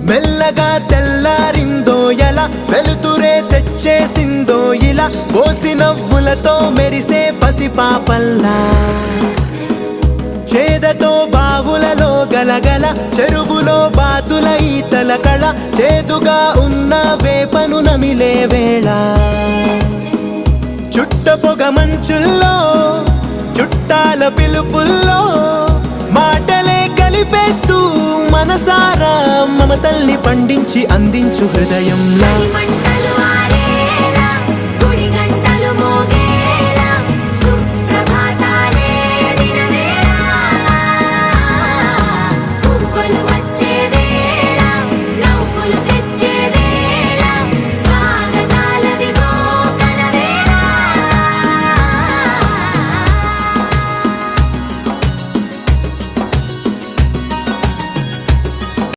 మెల్లగా తెల్లారిందో ఎలా వెలుతురే తెచ్చేసిందో ఇలా పోసి నవ్వులతో మెరిసే పసిపాపల్లా చేదతో బావులలో గలగల చెరువులో బాతుల ఈతల కళ చేదుగా ఉన్న వేపను నమిలే వేళ చుట్ట పొగ మంచుల్లో చుట్టాల పిలుపుల్లో మాటలే కలిపేస్తూ మనసారా మమతల్ని పండించి అందించు హృదయంలో